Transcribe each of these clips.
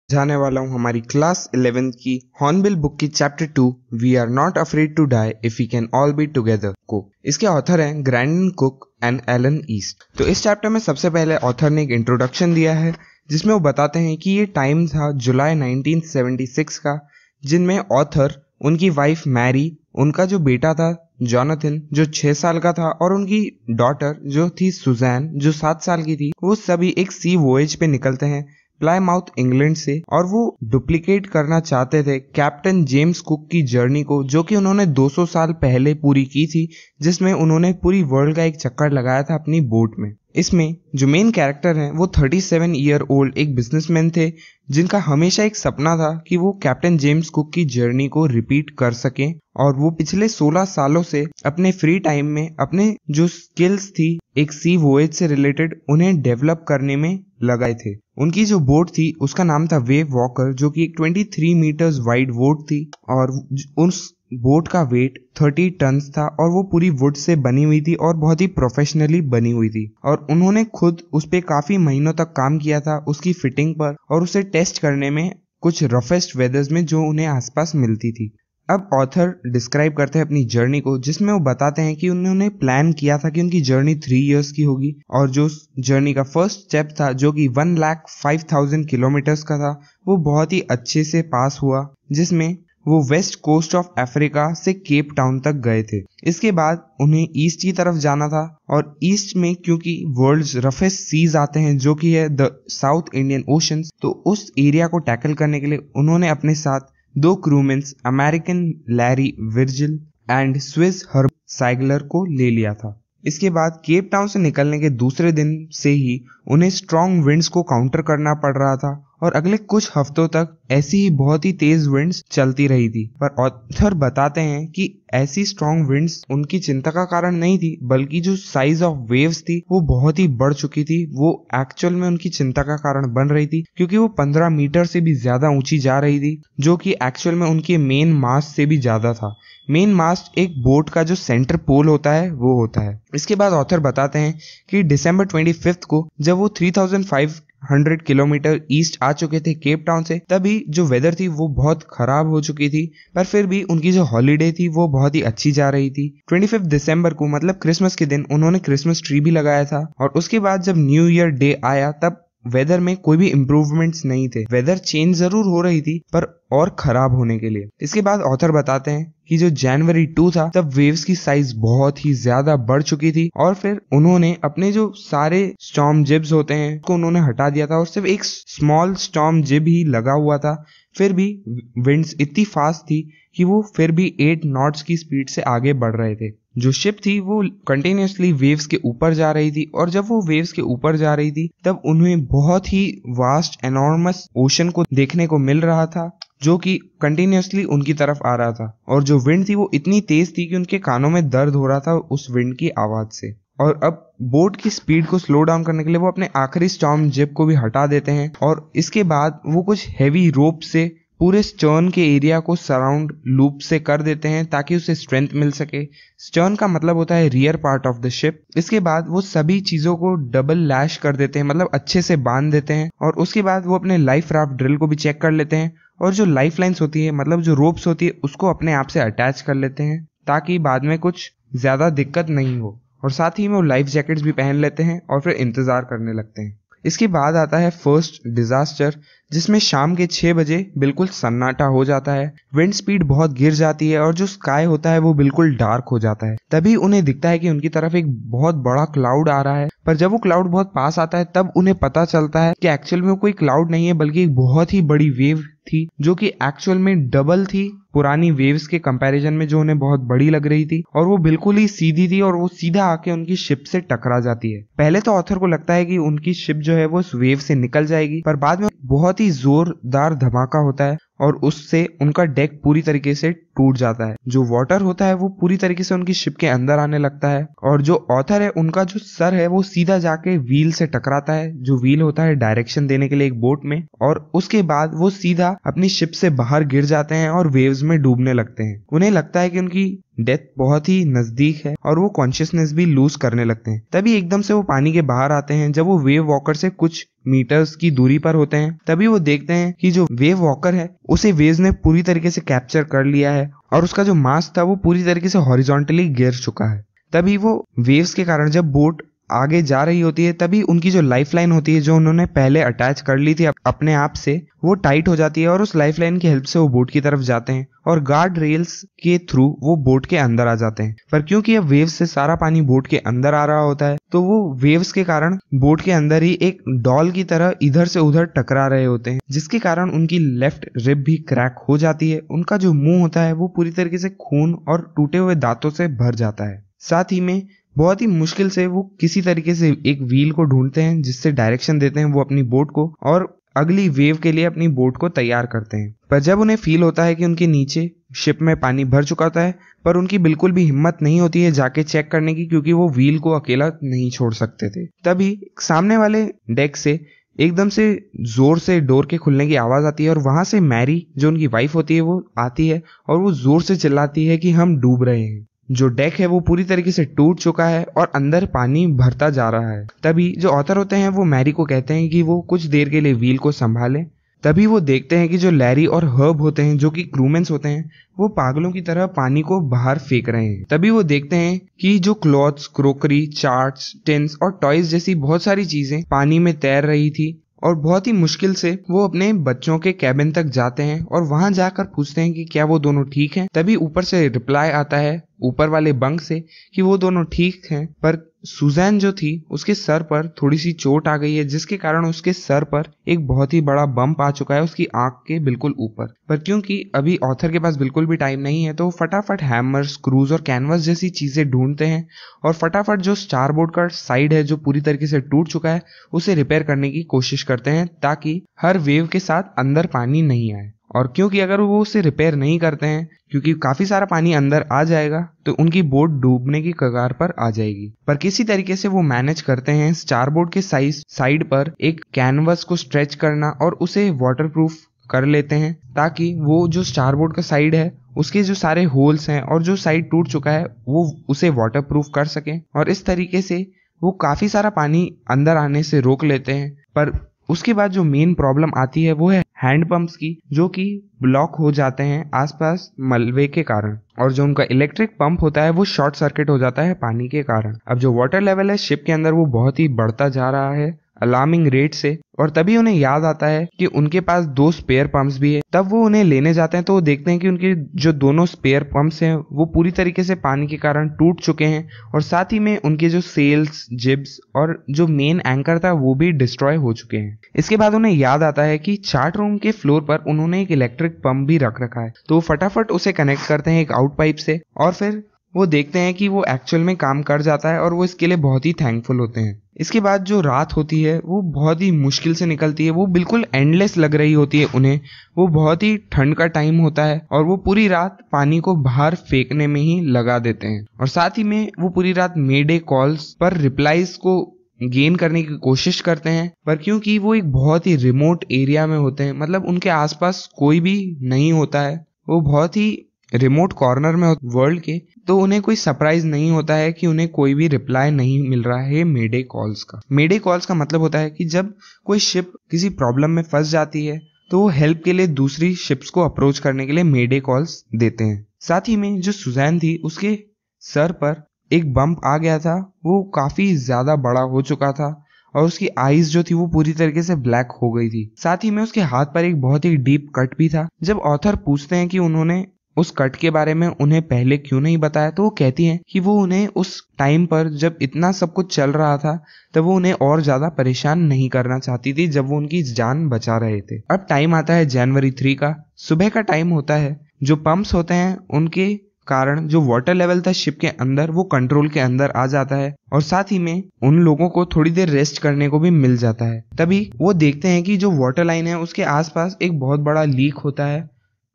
जाने वाला हूँ हमारी क्लास 11 की हॉर्नबिल बुक की chapter 2 we are not afraid to die if we can all be together को। इसके ऑथर हैं Gordon Cook and Alan East. तो इस चैप्टर में सबसे पहले ऑथर ने एक इंट्रोडक्शन दिया है जिसमें वो बताते हैं कि ये टाइम था जुलाई 1976 का, जिनमें ऑथर, उनकी वाइफ मैरी, उनका जो बेटा था जॉनथन जो 6 साल का था और उनकी डॉटर जो थी सुजैन जो 7 साल की थी, वो सभी एक सी वॉयज पे निकलते हैं प्लायमाउथ इंग्लैंड से, और वो डुप्लीकेट करना चाहते थे कैप्टन जेम्स कुक की जर्नी को जो कि उन्होंने 200 साल पहले पूरी की थी, जिसमें उन्होंने पूरी वर्ल्ड का एक चक्कर लगाया था अपनी बोट में। इसमें जो मेन कैरेक्टर हैं वो 37 ईयर ओल्ड एक बिजनेसमैन थे जिनका हमेशा एक सपना था कि वो कैप्टन जेम्स कुक की जर्नी को रिपीट कर सकें, और वो पिछले 16 सालों से अपने फ्री टाइम में अपने जो स्किल्स थी एक सी वॉयज से रिलेटेड उन्हें डेवलप करने में लगाए थे। उनकी जो बोट थी उसका नाम था वेव वॉकर जो कि एक 23 मीटर्स वाइड बोट थी, और उस बोट का वेट 30 टन्स था और वो पूरी वुड से बनी हुई थी और बहुत ही प्रोफेशनली बनी हुई थी, और उन्होंने खुद उस पे काफी महीनों तक काम किया था उसकी फिटिंग पर और उसे टेस्ट करने में कुछ रफेस्ट वेदर्स में जो उन्हें आसपास मिलती थी। अब ऑथर डिस्क्राइब करते हैं अपनी जर्नी को, जिसमें वो बताते हैं कि उन्होंने प्लान किया था कि उनकी जर्नी 3 इयर्स की होगी, और जो जर्नी का फर्स्ट स्टेप था जो कि 1,05,000 किलोमीटर्स का था वो बहुत ही अच्छे से पास हुआ, जिसमें वो वेस्ट कोस्ट ऑफ अफ्रीका से केप टाउन तक गए थे। इसके बाद उन्हें ईस्ट की तरफ जाना था, और ईस्ट में क्योंकि वर्ल्ड्स रफेस्ट सीज आते हैं जो कि है द साउथ इंडियन ओशन, तो उस एरिया को टैकल करने के लिए उन्होंने अपने साथ 2 crewmens American Larry Virgil and Swiss Herb Siegler को ले लिया था। इसके बाद केप टाउन से निकलने के दूसरे दिन से ही उन्हें स्ट्रॉन्ग विंड्स को काउंटर करना पड़ रहा था, और अगले कुछ हफ्तों तक ऐसी ही बहुत ही तेज विंड्स चलती रही थी। पर ऑथर बताते हैं कि ऐसी स्ट्रॉन्ग विंड्स उनकी चिंता का कारण नहीं थी, बल्कि जो साइज ऑफ वेव्स थी वो बहुत ही बढ़ चुकी थी, वो एक्चुअल में उनकी चिंता का कारण बन रही थी, क्योंकि वो 15 मीटर से भी ज्यादा ऊंची जा रही थी जो कि एक्चुअल में उनके मेन मास्ट से भी ज्यादा था। मेन मास्ट एक बोट का जो सेंटर पोल होता है वो होता है। इसके बाद ऑथर बताते हैं कि दिसंबर 25 को जब वो 3,500 किलोमीटर ईस्ट आ चुके थे केप टाउन से, तभी जो वेदर थी वो बहुत खराब हो चुकी थी, पर फिर भी उनकी जो हॉलीडे थी वो बहुत ही अच्छी जा रही थी। 25 दिसंबर को मतलब क्रिसमस के दिन उन्होंने क्रिसमस ट्री भी लगाया था, और उसके बाद जब न्यू ईयर डे आया तब वेदर में कोई भी इम्प्रूवमेंट्स नहीं थे। वेदर चेंज जरूर हो रही थी पर और खराब होने के लिए। इसके बाद ऑथर बताते हैं कि जो जनवरी 2 था तब वेव्स की साइज बहुत ही ज्यादा बढ़ चुकी थी, और फिर उन्होंने अपने जो सारे स्टॉर्म जिब्स होते हैं उसको उन्होंने हटा दिया था और सिर्फ एक स्मॉल स्टॉर्म जिब ही लगा हुआ था। फिर भी विंड्स इतनी फास्ट थी कि वो फिर भी 8 नॉट्स की स्पीड से आगे बढ़ रहे थे। जो शिप थी वो कंटिन्यूसली वेव्स के ऊपर जा रही थी, और जब वो वेव्स के ऊपर जा रही थी तब उन्हें बहुत ही वास्ट एनॉर्मस ओशन को देखने को मिल रहा था जो कि कंटिन्यूसली उनकी तरफ आ रहा था, और जो विंड थी वो इतनी तेज थी कि उनके कानों में दर्द हो रहा था उस विंड की आवाज से। और अब बोट की स्पीड को स्लो डाउन करने के लिए वो अपने आखिरी स्टॉर्म जिब को भी हटा देते हैं, और इसके बाद वो कुछ हेवी रोप से पूरे स्टर्न के एरिया को सराउंड लूप से कर देते हैं ताकि उसे स्ट्रेंथ मिल सके। स्टर्न का मतलब होता है rear part of the ship. इसके बाद वो सभी चीजों को डबल लैश कर देते हैं, मतलब अच्छे से बांध देते हैं, और उसके बाद वो अपने लाइफ राफ्ट ड्रिल को भी चेक कर लेते हैं, और जो लाइफ लाइन्स होती है मतलब जो रोप्स होती है उसको अपने आप से अटैच कर लेते हैं ताकि बाद में कुछ ज्यादा दिक्कत नहीं हो, और साथ ही में वो लाइफ जैकेट्स भी पहन लेते हैं और फिर इंतजार करने लगते हैं। इसके बाद आता है फर्स्ट डिजास्टर, जिसमें शाम के 6 बजे बिल्कुल सन्नाटा हो जाता है, विंड स्पीड बहुत गिर जाती है और जो स्काई होता है वो बिल्कुल डार्क हो जाता है। तभी उन्हें दिखता है कि उनकी तरफ एक बहुत बड़ा क्लाउड आ रहा है, पर जब वो क्लाउड बहुत पास आता है तब उन्हें पता चलता है कि एक्चुअल में वो कोई क्लाउड नहीं है बल्कि एक बहुत ही बड़ी वेव थी जो कि एक्चुअल में डबल थी पुरानी वेव्स के कंपैरिजन में, जो उन्हें बहुत बड़ी लग रही थी, और वो बिल्कुल ही सीधी थी और वो सीधा आके उनकी शिप से टकरा जाती है। पहले तो ऑथर को लगता है कि उनकी शिप जो है वो उस वेव से निकल जाएगी, पर बाद में बहुत ही जोरदार धमाका होता है और उससे उनका डेक पूरी तरीके से टूट जाता है। जो वाटर होता है वो पूरी तरीके से उनकी शिप के अंदर आने लगता है, और जो ऑथर है उनका जो सर है वो सीधा जाके व्हील से टकराता है, जो व्हील होता है डायरेक्शन देने के लिए एक बोट में, और उसके बाद वो सीधा अपनी शिप से बाहर गिर जाते हैं और वेव्स में डूबने लगते हैं। उन्हें लगता है कि उनकी डेथ बहुत ही नजदीक है और वो कॉन्शियसनेस भी लूज करने लगते हैं। तभी एकदम से वो पानी के बाहर आते हैं। जब वो वेव वॉकर से कुछ मीटर्स की दूरी पर होते हैं तभी वो देखते हैं कि जो वेव वॉकर है उसे वेव्स ने पूरी तरीके से कैप्चर कर लिया है और उसका जो मास था वो पूरी तरीके से हॉरिजॉन्टली गिर चुका है। तभी वो वेव्स के कारण जब बोट आगे जा रही होती है तभी उनकी जो लाइफलाइन होती है जो उन्होंने पहले अटैच कर ली थी अपने आप से, वो टाइट हो जाती है और उस लाइफलाइन की हेल्प से वो बोट की तरफ जाते हैं और गार्ड रेल्स के थ्रू वो बोट के अंदर आ जाते हैं। पर क्योंकि अब वेव्स से सारा पानी बोट के अंदर आ रहा होता है तो वो वेव्स के कारण बोट के अंदर ही एक डॉल की तरह इधर से उधर टकरा रहे होते हैं, जिसके कारण उनकी लेफ्ट रिब भी क्रैक हो जाती है। उनका जो मुंह होता है वो पूरी तरीके से खून और टूटे हुए दांतों से भर जाता है। साथ ही में बहुत ही मुश्किल से वो किसी तरीके से एक व्हील को ढूंढते हैं जिससे डायरेक्शन देते हैं वो अपनी बोट को और अगली वेव के लिए अपनी बोट को तैयार करते हैं। पर जब उन्हें फील होता है कि उनके नीचे शिप में पानी भर चुका होता है पर उनकी बिल्कुल भी हिम्मत नहीं होती है जाके चेक करने की, क्योंकि वो व्हील को अकेला नहीं छोड़ सकते थे। तभी सामने वाले डेक से एकदम से जोर से डोर के खुलने की आवाज आती है और वहां से मैरी जो उनकी वाइफ होती है वो आती है और वो जोर से चिल्लाती है कि हम डूब रहे हैं। जो डेक है वो पूरी तरीके से टूट चुका है और अंदर पानी भरता जा रहा है। तभी जो ऑथर होते हैं वो मैरी को कहते हैं कि वो कुछ देर के लिए व्हील को संभालें। तभी वो देखते हैं कि जो लैरी और हर्ब होते हैं जो कि क्रूमेन्स होते हैं वो पागलों की तरह पानी को बाहर फेंक रहे हैं। तभी वो देखते हैं कि जो क्लॉथ्स, क्रोकरी, चार्ट्स, टिन्स और टॉयज जैसी बहुत सारी चीजें पानी में तैर रही थी और बहुत ही मुश्किल से वो अपने बच्चों के कैबिन तक जाते हैं और वहां जाकर पूछते हैं कि क्या वो दोनों ठीक हैं। तभी ऊपर से रिप्लाई आता है ऊपर वाले बंक से कि वो दोनों ठीक हैं, पर सुजैन जो थी उसके सर पर थोड़ी सी चोट आ गई है जिसके कारण उसके सर पर एक बहुत ही बड़ा बम्प आ चुका है उसकी आंख के बिल्कुल ऊपर। पर क्योंकि अभी ऑथर के पास बिल्कुल भी टाइम नहीं है तो फटाफट हैमर, स्क्रूज और कैनवस जैसी चीजें ढूंढते हैं और फटाफट जो स्टारबोर्ड का साइड है जो पूरी तरीके से टूट चुका है उसे रिपेयर करने की कोशिश करते हैं ताकि हर वेव के साथ अंदर पानी नहीं आए। और क्योंकि अगर वो उसे रिपेयर नहीं करते हैं क्योंकि काफी सारा पानी अंदर आ जाएगा तो उनकी बोट डूबने की कगार पर आ जाएगी। पर किसी तरीके से वो मैनेज करते हैं स्टारबोर्ड के साइड पर एक कैनवस को स्ट्रेच करना और उसे वाटरप्रूफ कर लेते हैं ताकि वो जो स्टारबोर्ड का साइड है उसके जो सारे होल्स हैं और जो साइड टूट चुका है वो उसे वाटरप्रूफ कर सकें। और इस तरीके से वो काफी सारा पानी अंदर आने से रोक लेते हैं। पर उसके बाद जो मेन प्रॉब्लम आती है वो है हैंड पंप्स की, जो कि ब्लॉक हो जाते हैं आसपास मलबे के कारण और जो उनका इलेक्ट्रिक पंप होता है वो शॉर्ट सर्किट हो जाता है पानी के कारण। अब जो वाटर लेवल है शिप के अंदर वो बहुत ही बढ़ता जा रहा है अलार्मिंग रेट से और तभी उन्हें याद आता है कि उनके पास 2 स्पेयर पंप्स भी है। तब वो उन्हें लेने जाते हैं तो वो देखते हैं कि उनके जो दोनों स्पेयर पंप्स हैं वो पूरी तरीके से पानी के कारण टूट चुके हैं और साथ ही में उनके जो सेल्स, जिब्स और जो मेन एंकर था वो भी डिस्ट्रॉय हो चुके हैं। इसके बाद उन्हें याद आता है कि चार्ट रूम के फ्लोर पर उन्होंने एक इलेक्ट्रिक पंप भी रख रखा है तो वो फटाफट उसे कनेक्ट करते हैं एक आउट पाइप से और फिर वो देखते हैं कि वो एक्चुअल में काम कर जाता है और वो इसके लिए बहुत ही थैंकफुल होते हैं। इसके बाद जो रात होती है वो बहुत ही मुश्किल से निकलती है, वो बिल्कुल एंडलेस लग रही होती है उन्हें। वो बहुत ही ठंड का टाइम होता है और वो पूरी रात पानी को बाहर फेंकने में ही लगा देते हैं और साथ ही में वो पूरी रात मेडे कॉल्स पर रिप्लाईज को गेन करने की कोशिश करते हैं। पर क्योंकि वो एक बहुत ही रिमोट एरिया में होते हैं, मतलब उनके आसपास कोई भी नहीं होता है, वो बहुत ही रिमोट कॉर्नर में वर्ल्ड के, तो उन्हें कोई सरप्राइज नहीं होता है कि उन्हें कोई भी रिप्लाई नहीं मिल रहा है मेडे कॉल्स का। मेडे कॉल्स का मतलब होता है कि जब कोई शिप किसी प्रॉब्लम में फंस जाती है तो वो हेल्प के लिए दूसरी शिप्स को अप्रोच करने के लिए मेडे कॉल्स देते हैं। साथ ही में जो सुजैन थी उसके सर पर एक बम्प आ गया था, वो काफी ज्यादा बड़ा हो चुका था और उसकी आईज जो थी वो पूरी तरीके से ब्लैक हो गई थी। साथ ही में उसके हाथ पर एक बहुत ही डीप कट भी था। जब ऑथर पूछते हैं कि उन्होंने उस कट के बारे में उन्हें पहले क्यों नहीं बताया तो वो कहती हैं कि वो उन्हें उस टाइम पर जब इतना सब कुछ चल रहा था तब वो उन्हें और ज्यादा परेशान नहीं करना चाहती थी जब वो उनकी जान बचा रहे थे। अब टाइम आता है जनवरी 3 का, सुबह का टाइम होता है। जो पंप्स होते हैं उनके कारण जो वाटर लेवल था शिप के अंदर वो कंट्रोल के अंदर आ जाता है और साथ ही में उन लोगों को थोड़ी देर रेस्ट करने को भी मिल जाता है। तभी वो देखते हैं कि जो वाटर लाइन है उसके आसपास एक बहुत बड़ा लीक होता है।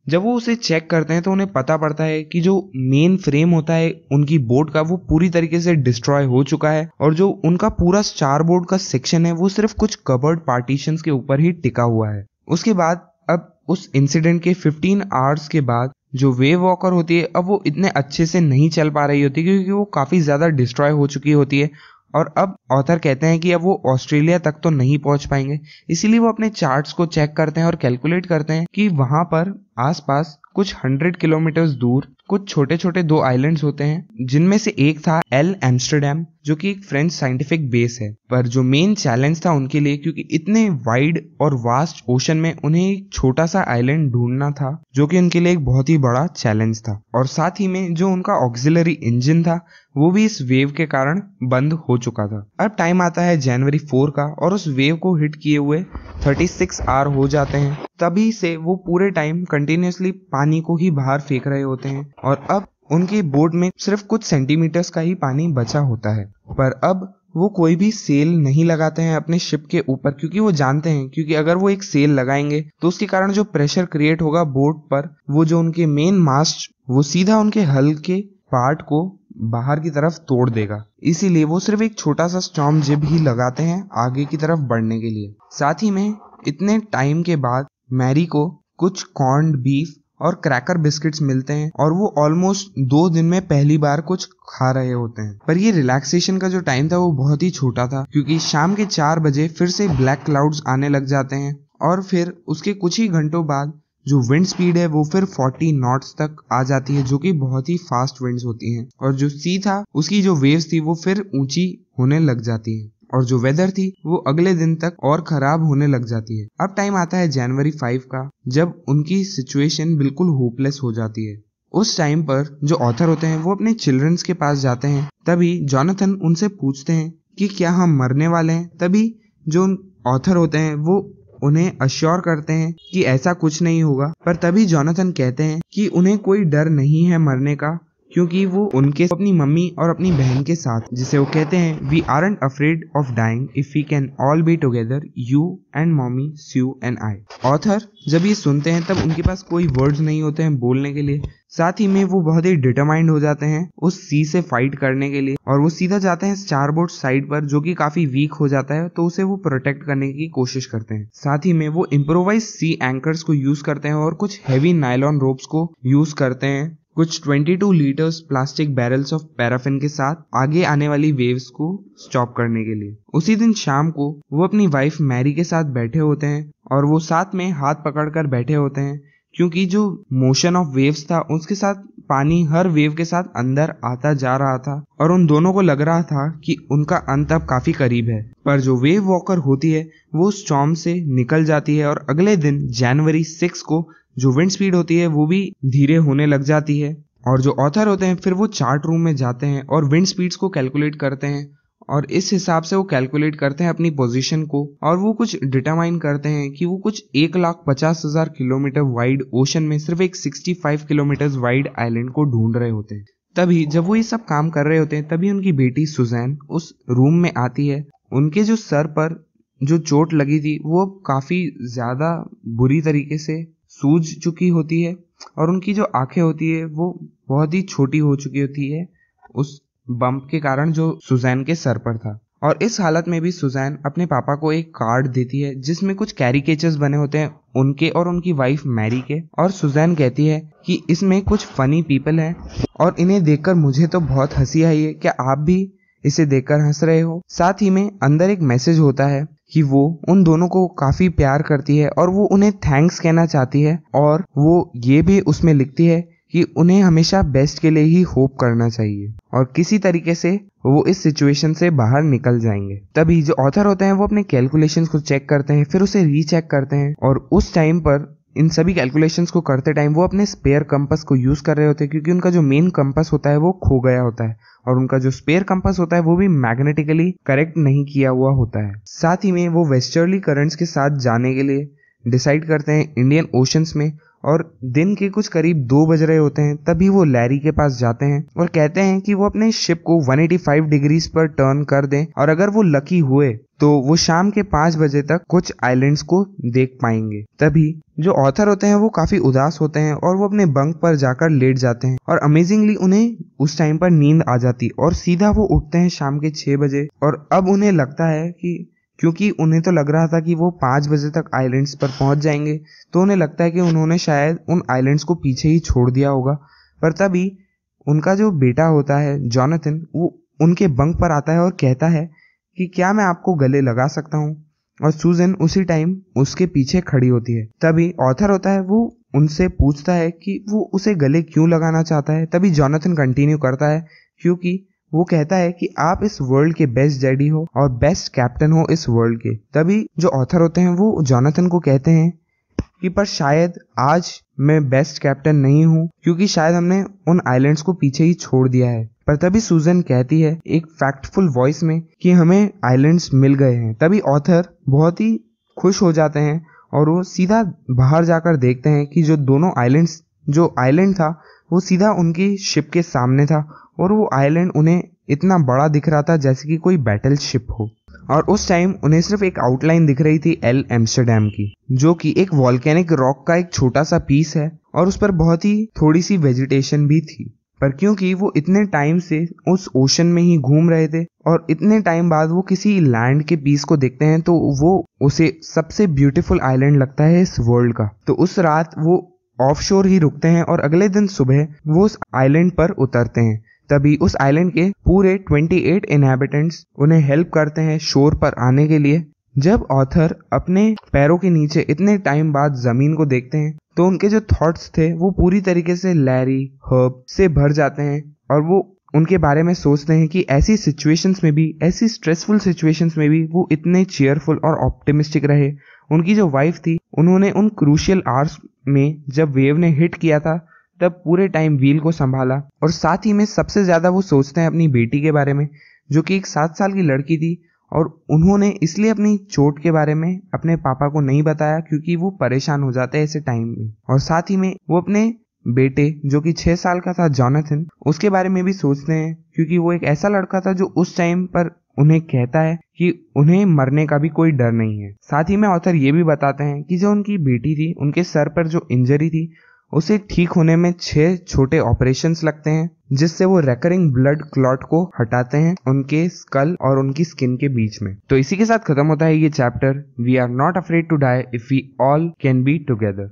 जब वो उसे चेक करते हैं तो उन्हें पता पड़ता है कि जो मेन फ्रेम होता है उनकी बोट का वो पूरी तरीके से डिस्ट्रॉय हो चुका है और जो उनका पूरा स्टारबोर्ड का सेक्शन है वो सिर्फ कुछ कवर्ड पार्टीशंस के ऊपर ही टिका हुआ है। उसके बाद अब उस इंसिडेंट के 15 आवर्स के बाद जो वेव वॉकर होती है अब वो इतने अच्छे से नहीं चल पा रही होती क्योंकि वो काफी ज्यादा डिस्ट्रॉय हो चुकी होती है और अब ऑथर कहते हैं कि अब वो ऑस्ट्रेलिया तक तो नहीं पहुंच पाएंगे। इसीलिए वो अपने चार्ट्स को चेक करते हैं और कैलकुलेट करते हैं कि वहां पर आसपास कुछ 100 किलोमीटर दूर कुछ छोटे छोटे 2 आइलैंड्स होते हैं, जिनमें से एक था एल एम्स्टरडैम जो कि एक फ्रेंच साइंटिफिक बेस है। पर जो मेन चैलेंज था उनके लिए, क्योंकि इतने वाइड और वास्ट ओशन में उन्हें एक छोटा सा आइलैंड ढूंढना था जो कि उनके लिए एक बहुत ही बड़ा चैलेंज था। और साथ ही में जो उनका ऑक्सिलरी इंजन था वो भी इस वेव के कारण बंद हो चुका था। अब टाइम आता है जनवरी 4 का और उस वेव को हिट किए हुए 36 आवर हो जाते हैं। तभी से वो पूरे टाइम कंटिन्यूअसली पानी को ही बाहर फेंक रहे होते हैं और अब उनके बोट में सिर्फ कुछ सेंटीमीटर्स का ही पानी बचा होता है। पर अब वो कोई भी सेल नहीं लगाते हैं अपने शिप के ऊपर, क्योंकि वो जानते हैं क्योंकि अगर वो एक सेल लगाएंगे तो उसके कारण जो प्रेशर क्रिएट होगा बोट पर, वो जो उनके मेन मास्ट वो सीधा उनके हल के पार्ट को बाहर की तरफ तोड़ देगा। इसीलिए वो सिर्फ एक छोटा सा स्टॉर्म जिब ही लगाते हैं आगे की तरफ बढ़ने के लिए। साथ ही में इतने टाइम के बाद मैरी को कुछ कॉर्न्ड बीफ और क्रैकर बिस्किट्स मिलते हैं और वो ऑलमोस्ट 2 दिन में पहली बार कुछ खा रहे होते हैं। पर ये रिलैक्सेशन का जो टाइम था वो बहुत ही छोटा था, क्योंकि शाम के 4 बजे फिर से ब्लैक क्लाउड्स आने लग जाते हैं और फिर उसके कुछ ही घंटों बाद जो विंड स्पीड है वो फिर 40 नॉट्स तक आ जाती है, जो कि बहुत ही फास्ट विंड्स होती हैं। और जो सी था उसकी जो वेव्स थी वो फिर ऊंची होने लग जाती है और जो वेदर थी वो अगले दिन तक और खराब होने लग जाती है। अब टाइम आता है जनवरी 5 का, जब उनकी सिचुएशन बिल्कुल होपलेस हो जाती है। उस टाइम पर जो ऑथर होते हैं वो अपने चिल्ड्रंस के पास जाते हैं। तभी जोनाथन उनसे पूछते हैं कि क्या हम मरने वाले हैं। तभी जो ऑथर होते हैं वो उन्हें अश्योर करते हैं कि ऐसा कुछ नहीं होगा। पर तभी जोनाथन कहते हैं कि उन्हें कोई डर नहीं है मरने का, क्योंकि वो उनके अपनी मम्मी और अपनी बहन के साथ, जिसे वो कहते हैं we aren't afraid of dying if we can all be together, you and mummy, Sue and I. Author जब ये सुनते हैं तब उनके पास कोई वर्ड्स नहीं होते हैं बोलने के लिए। साथ ही में वो बहुत ही डिटरमाइंड हो जाते हैं उस सी से फाइट करने के लिए और वो सीधा जाते हैं स्टारबोर्ड साइड पर, जो कि काफी वीक हो जाता है, तो उसे वो प्रोटेक्ट करने की कोशिश करते हैं। साथ ही में वो इम्प्रोवाइज सी एंकर्स को यूज करते हैं और कुछ हैवी नायलॉन रोप्स को यूज करते हैं, कुछ 22 litres plastic barrels of paraffin के साथ आगे आने वाली वेव्स को स्टॉप करने के लिए। उसी दिन शाम को वो अपनी वाइफ मैरी के साथ बैठे होते हैं और वो साथ में हाथ पकड़कर बैठे होते हैं, क्योंकि जो मोशन ऑफ वेव्स था उसके साथ पानी हर वेव के साथ अंदर आता जा रहा था और उन दोनों को लग रहा था कि उनका अंत अब काफी करीब है। पर जो वेव वॉकर होती है वो स्टॉर्म से निकल जाती है और अगले दिन जनवरी 6 को जो विंड स्पीड होती है वो भी धीरे होने लग जाती है। और जो ऑथर होते हैं फिर वो चार्ट रूम में जाते हैं और विंड स्पीड्स को कैलकुलेट करते हैं और इस हिसाब से वो कैलकुलेट करते हैं अपनी पोजीशन को और वो कुछ डिटरमाइन करते हैं कि वो कुछ 1,50,000 किलोमीटर वाइड ओशन में सिर्फ एक 65 किलोमीटर वाइड आइलैंड को ढूंढ रहे होते हैं। तभी जब वो ये सब काम कर रहे होते हैं तभी उनकी बेटी सुजैन उस रूम में आती है। उनके जो सर पर जो चोट लगी थी वो काफी ज्यादा बुरी तरीके से सूज चुकी होती है और उनकी जो आंखें होती है वो बहुत ही छोटी हो चुकी होती है उस बम्प के कारण जो सुजैन के सर पर था। और इस हालत में भी सुजैन अपने पापा को एक कार्ड देती है जिसमें कुछ कैरिकेचर्स बने होते हैं उनके और उनकी वाइफ मैरी के, और सुजैन कहती है कि इसमें कुछ फनी पीपल हैं और इन्हें देखकर मुझे तो बहुत हंसी आई है, क्या आप भी इसे देखकर हंस रहे हो। साथ ही में अंदर एक मैसेज होता है कि वो उन दोनों को काफी प्यार करती है और वो उन्हें थैंक्स कहना चाहती है और वो ये भी उसमें लिखती है कि उन्हें हमेशा बेस्ट के लिए ही होप करना चाहिए और किसी तरीके से वो इस सिचुएशन से बाहर निकल जाएंगे। तभी जो ऑथर होते हैं वो अपने कैलकुलेशंस को चेक करते हैं, फिर उसे रीचेक करते हैं और उस टाइम पर इन सभी कैलकुलेशंस को करते टाइम वो अपने स्पेयर कंपास को यूज कर रहे होते हैं, क्योंकि उनका जो मेन कंपास होता है वो खो गया होता है और उनका जो स्पेयर कंपास होता है वो भी मैग्नेटिकली करेक्ट नहीं किया हुआ होता है। साथ ही में वो वेस्टर्ली करंट्स के साथ जाने के लिए डिसाइड करते हैं इंडियन ओशंस में और दिन के कुछ करीब 2 बज रहे होते हैं। तभी वो लैरी के पास जाते हैं और कहते हैं कि वो अपने शिप को 185 डिग्रीज पर टर्न कर दें और अगर वो लकी हुए तो वो शाम के 5 बजे तक कुछ आइलैंड्स को देख पाएंगे। तभी जो ऑथर होते हैं वो काफी उदास होते हैं और वो अपने बंक पर जाकर लेट जाते हैं और अमेजिंगली उन्हें उस टाइम पर नींद आ जाती और सीधा वो उठते हैं शाम के 6 बजे और अब उन्हें लगता है कि क्योंकि उन्हें तो लग रहा था कि वो 5 बजे तक आइलैंड्स पर पहुंच जाएंगे, तो उन्हें लगता है कि उन्होंने शायद उन आइलैंड्स को पीछे ही छोड़ दिया होगा। पर तभी उनका जो बेटा होता है जॉनथन, वो उनके बंक पर आता है और कहता है कि क्या मैं आपको गले लगा सकता हूँ। और सूजन उसी टाइम उसके पीछे खड़ी होती है। तभी ऑथर होता है, वो उनसे पूछता है कि वो उसे गले क्यों लगाना चाहता है। तभी जॉनथन कंटिन्यू करता है, क्योंकि वो कहता है कि आप इस वर्ल्ड के बेस्ट डैडी हो और बेस्ट कैप्टन हो इस वर्ल्ड के। तभी जो ऑथर होते हैं वो जॉनथन को कहते हैं कि पर शायद आज मैं बेस्ट कैप्टन नहीं हूँ, क्योंकि शायद हमने उन आइलैंड्स को पीछे ही छोड़ दिया है। पर तभी सूजन कहती है एक फैक्टफुल वॉइस में कि हमें आइलैंड्स मिल गए हैं। तभी ऑथर बहुत ही खुश हो जाते हैं और वो सीधा बाहर जाकर देखते हैं कि जो आइलैंड था वो सीधा उनकी शिप के सामने था, और वो आइलैंड उन्हें इतना बड़ा दिख रहा था जैसे कि कोई बैटल शिप हो। और उस टाइम उन्हें सिर्फ एक आउटलाइन दिख रही थी एल एम्स्टरडैम की, जो कि एक वॉल्केनिक रॉक का एक छोटा सा पीस है, और उस पर बहुत ही थोड़ी सी वेजिटेशन भी थी। पर क्योंकि वो इतने टाइम से उस ओशन में ही घूम रहे थे और इतने टाइम बाद वो किसी लैंड के पीस को देखते हैं, तो वो उसे सबसे ब्यूटीफुल आइलैंड लगता है इस वर्ल्ड का। तो उस रात वो ऑफशोर ही रुकते हैं और अगले दिन सुबह वो उस आइलैंड पर उतरते हैं। तभी उस आइलैंड के पूरे 28 इनहैबिटेंट्स उन्हें हेल्प करते हैं शोर पर आने के लिए। जब ऑथर अपने पैरों के नीचे इतने टाइम बाद जमीन को देखते हैं, तो उनके जो थॉट्स थे वो पूरी तरीके से लैरी हर्ब से भर जाते हैं, और वो उनके बारे में सोचते हैं कि ऐसी सिचुएशंस में भी, ऐसी स्ट्रेसफुल सिचुएशंस में भी वो इतने चीयरफुल और ऑप्टिमिस्टिक रहे। उनकी जो वाइफ थी, उन्होंने उन क्रूशियल आवर्स में जब वेव ने हिट किया था तब पूरे टाइम व्हील को संभाला, और साथ ही में सबसे ज्यादा वो सोचते हैं अपनी बेटी के बारे में, जो कि एक 7 साल की लड़की थी, और उन्होंने इसलिए अपनी चोट के बारे में अपने पापा को नहीं बताया क्योंकि वो परेशान हो जाते हैं ऐसे टाइम में। और साथ ही में वो अपने बेटे जो कि 6 साल का था जॉनथन, उसके बारे में भी सोचते हैं, क्योंकि वो एक ऐसा लड़का था जो उस टाइम पर उन्हें कहता है कि उन्हें मरने का भी कोई डर नहीं है। साथ ही में ऑथर ये भी बताते हैं कि जो उनकी बेटी थी, उनके सर पर जो इंजरी थी उसे ठीक होने में 6 छोटे ऑपरेशंस लगते हैं, जिससे वो रेकरिंग ब्लड क्लॉट को हटाते हैं उनके स्कल और उनकी स्किन के बीच में। तो इसी के साथ खत्म होता है ये chapter we are not afraid to die if we all can be together.